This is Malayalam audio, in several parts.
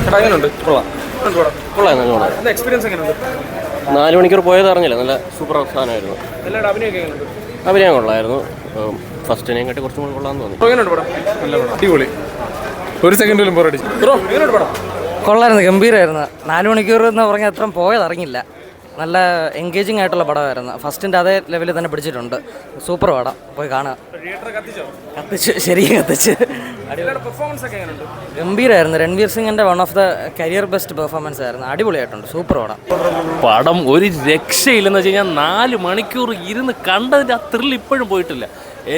4 മണിക്കൂർ പോയത് അറിഞ്ഞില്ല. നല്ല സൂപ്പർ സാധനമായിരുന്നു. അഭിനയം കൊള്ളായിരുന്നു. ഫസ്റ്റിനെയും കാട്ടി കുറച്ചും കൂടി കൊള്ളാന്ന് തോന്നി. അടിപൊളി. ഒരു സെക്കൻഡിലും കൊള്ളായിരുന്നു, ഗംഭീരമായിരുന്നു. 4 മണിക്കൂർ എന്ന് പറഞ്ഞാൽ അത്രയും പോയത് അറിഞ്ഞില്ല. നല്ല എൻഗേജിങ് ആയിട്ടുള്ള പടമായിരുന്നു. ഫസ്റ്റിൻ്റെ അതേ ലെവലിൽ തന്നെ പിടിച്ചിട്ടുണ്ട്. സൂപ്പർ പടം, പോയി കാണുക. കത്തിച്ച്, ശരിക്കും കത്തിച്ച്. ഗംഭീരമായിരുന്നു. രൺവീർ സിംഗിൻ്റെ one of the career best performance ആയിരുന്നു. അടിപൊളിയായിട്ടുണ്ട്. സൂപ്പർ പടം ഒരു രക്ഷയില്ലെന്ന് വെച്ച് കഴിഞ്ഞാൽ 4 മണിക്കൂർ ഇരുന്ന് കണ്ടതിൻ്റെ ആ ത്രിൽ ഇപ്പോഴും പോയിട്ടില്ല.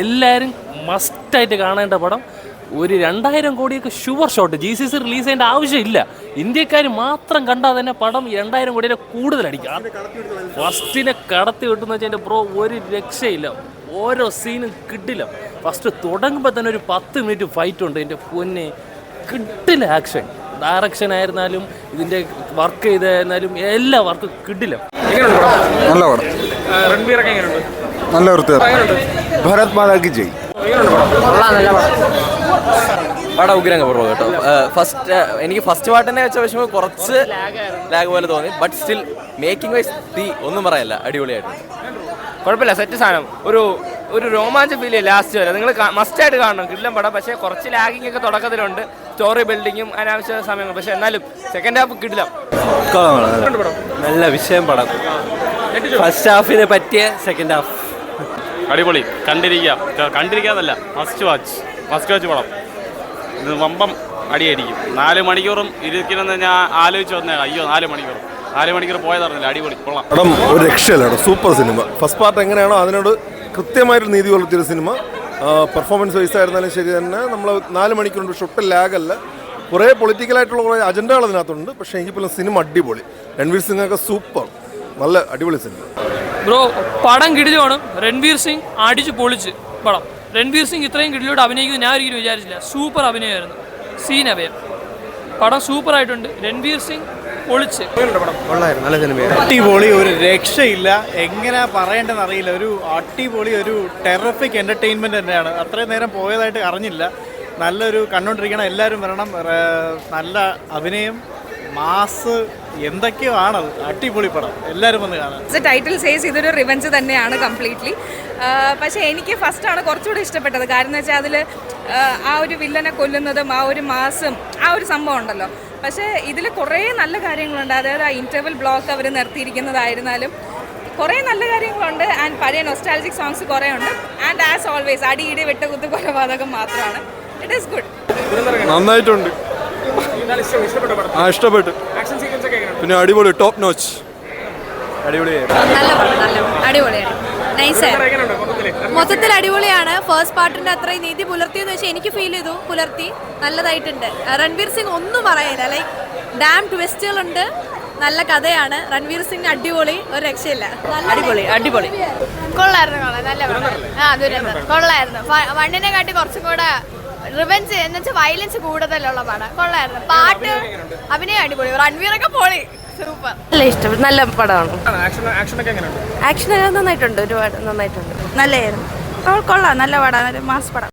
എല്ലാവരും മസ്റ്റായിട്ട് കാണേണ്ട പടം. ഒരു 2000 കോടിയൊക്കെ ഷുവർ ഷോട്ട്. GCC റിലീസ് ചെയ്യേണ്ട ആവശ്യമില്ല. ഇന്ത്യക്കാർ മാത്രം കണ്ടാൽ തന്നെ പടം 2000 കോടിയുടെ കൂടുതലടിക്കും. ഫസ്റ്റിനെ കടത്തി വിട്ടെന്ന് വെച്ചാൽ എൻ്റെ ബ്രോ ഒരു രക്ഷയില്ല. ഓരോ സീനും കിട്ടില്ല. ഫസ്റ്റ് തുടങ്ങുമ്പോൾ തന്നെ ഒരു 10 മിനിറ്റ് ഫൈറ്റ് ഉണ്ട്. എൻ്റെ പൊന്നെ കിട്ടില്ല. ആക്ഷൻ, ഡയറക്ഷൻ ആയിരുന്നാലും ഇതിൻ്റെ വർക്ക് ചെയ്തായിരുന്നാലും എല്ലാ വർക്കും കിട്ടില്ല. നല്ല പടം, നല്ല വൃത്തിയാണ്. ഭരത് മാതാക്ക് ജയ്. പടം ഉഗ്രങ്ങ പറഞ്ഞു കേട്ടോ. എനിക്ക് ഫസ്റ്റ് പാട്ടിനെ വെച്ച പക്ഷേ കുറച്ച് ലാഗ് പോലെ തോന്നി. ബട്ട് സ്റ്റിൽ മേക്കിംഗ് വൈസ് ഒന്നും പറയല്ല, അടിപൊളിയായിട്ടുണ്ട്. കുഴപ്പമില്ല, സെറ്റ് സാധനം. ഒരു രോമാഞ്ചം ഫീൽ ചെയ്യും ലാസ്റ്റ് വരെ. നിങ്ങൾ മസ്റ്റായിട്ട് കാണണം. കിടിലം പടം. പക്ഷേ കുറച്ച് ലാഗിങ് ഒക്കെ തുടക്കത്തിലുണ്ട്. സ്റ്റോറി ബിൽഡിങ്ങും അനാവശ്യ സമയങ്ങൾ. പക്ഷേ എന്നാലും സെക്കൻഡ് ഹാഫ് കിടിലം. നല്ല വിഷയം പടം. ഫസ്റ്റ് ഹാഫിനെ പറ്റിയ സെക്കൻഡ് ഹാഫ് അടിപൊളി. കണ്ടിരിക്കാന്നല്ല, മസ്റ്റ് വാച്ച് പടം. ഇത് വമ്പം അടിയായിരിക്കും. 4 മണിക്കൂറും ഇരിക്കണമെന്ന് ഞാൻ ആലോചിച്ച് വന്നേ. അയ്യോ, 4 മണിക്കൂർ പോയതറിഞ്ഞില്ല. അടിപൊളി, കൊള്ളാം. പടം ഒരു രക്ഷയില്ല. Super cinema. ഫസ്റ്റ് പാർട്ട് എങ്ങനെയാണോ അതിനോട് കൃത്യമായിട്ട് നീതി പുലർത്തിയൊരു സിനിമ. പെർഫോമൻസ് വൈസ് ആയിരുന്നാലും ശരി തന്നെ. നമ്മൾ 4 മണിക്കൂറുണ്ട്. ഷൊട്ട് ലാഗല്ല. കുറേ പൊളിറ്റിക്കലായിട്ടുള്ള കുറേ അജണ്ടകൾ അതിനകത്തുണ്ട്. പക്ഷേ എങ്കിൽ പോലും സിനിമ അടിപൊളി. രൺവീർ സിംഗ് ഒക്കെ സൂപ്പർ. നല്ല അടിപൊളി സിനിമ. ബ്രോ, പടം കിടിലാണ്. രൺവീർ സിംഗ് അടിച്ച് പൊളിച്ച് പടം. രൺവീർ സിംഗ് ഇത്രയും കിടിലോട്ട് അഭിനയിക്കുന്നത് ഞാൻ ഒരിക്കലും വിചാരിച്ചില്ല. സൂപ്പർ അഭിനയമായിരുന്നു. സീൻ അഭയം. പടം സൂപ്പർ ആയിട്ടുണ്ട്. രൺവീർ സിംഗ് പൊളിച്ച്. നല്ല സിനിമയാണ്. അടിപൊളി, ഒരു രക്ഷയില്ല. എങ്ങനെ പറയേണ്ടതെന്ന് അറിയില്ല. ഒരു അടിപൊളി, ഒരു ടെററിഫിക് എൻ്റർടൈൻമെൻറ്റ് തന്നെയാണ്. അത്രയും നേരം പോയതായിട്ട് അറിഞ്ഞില്ല. നല്ലൊരു കണ്ടുകൊണ്ടിരിക്കണം. എല്ലാവരും വരണം. നല്ല അഭിനയം, മാസ്, എന്തൊക്കെയോ ആണത്. അടിപൊളി പടം. എല്ലാവരും വന്ന് കാണാം. ടൈറ്റിൽ സേസ് ഇതൊരു റിവെഞ്ച് തന്നെയാണ് കംപ്ലീറ്റ്ലി. പക്ഷേ എനിക്ക് ഫസ്റ്റാണ് കുറച്ചുകൂടി ഇഷ്ടപ്പെട്ടത്. കാരണം എന്ന് വെച്ചാൽ അതിൽ ആ ഒരു വില്ലനെ കൊല്ലുന്നതും ആ ഒരു മാസും ആ ഒരു സംഭവം ഉണ്ടല്ലോ. പക്ഷേ ഇതിൽ കുറേ നല്ല കാര്യങ്ങളുണ്ട്. അതായത് ആ ഇൻ്റർവൽ ബ്ലോക്ക് അവർ നിർത്തിയിരിക്കുന്നതായിരുന്നാലും കുറേ നല്ല കാര്യങ്ങളുണ്ട്. ആൻഡ് പഴയ നൊസ്റ്റാൾജിക് സോങ്സ് കുറേ ഉണ്ട്. ആൻഡ് ആസ് ഓൾവേസ് അടിയിടി വെട്ടുകുത്ത് കൊലപാതകം മാത്രമാണ്. It is good. നന്നായിട്ടുണ്ട്. ഇഷ്ടപ്പെട്ടു. പിന്നെ അടിപൊളി, ടോപ്പ് നോച്ച്. അടിപൊളിയാണ്. മൊത്തത്തിൽ അടിപൊളിയാണ്. ഫസ്റ്റ് പാർട്ടിന്റെ അത്രയും നീതി പുലർത്തിയെന്ന് വെച്ചാൽ എനിക്ക് ഫീൽ ചെയ്തു. പുലർത്തി, നല്ലതായിട്ടുണ്ട്. രൺവീർ സിംഗ് ഒന്നും പറയാനില്ല. ലൈക്ക് ഡാം ട്വിസ്റ്റുകളുണ്ട്. നല്ല കഥയാണ്. രൺവീർ സിംഗ് അടിപൊളി, ഒരു രക്ഷയില്ല. അടിപൊളി കൊള്ളായിരുന്നു. കൊള്ളായിരുന്നു. വണ്ണിനെ കാട്ടി കുറച്ചും കൂടെ റിവെഞ്ച് എന്ന് വെച്ചാൽ വയലൻസ് കൂടുതലുള്ള പടം. കൊള്ളായിരുന്നു. പാട്ട്, അഭിനയം അടിപൊളി. രൺവീറൊക്കെ പൊളി. സൂപ്പർ. നല്ല ഇഷ്ടപ്പെട്ടു. നല്ല പടമാണ്. ആക്ഷൻ നന്നായിട്ടുണ്ട്. ഒരുപാട് നന്നായിട്ടുണ്ട്. നല്ലതായിരുന്നു. കൊള്ളാം. നല്ല പടം. മാസ് പടം.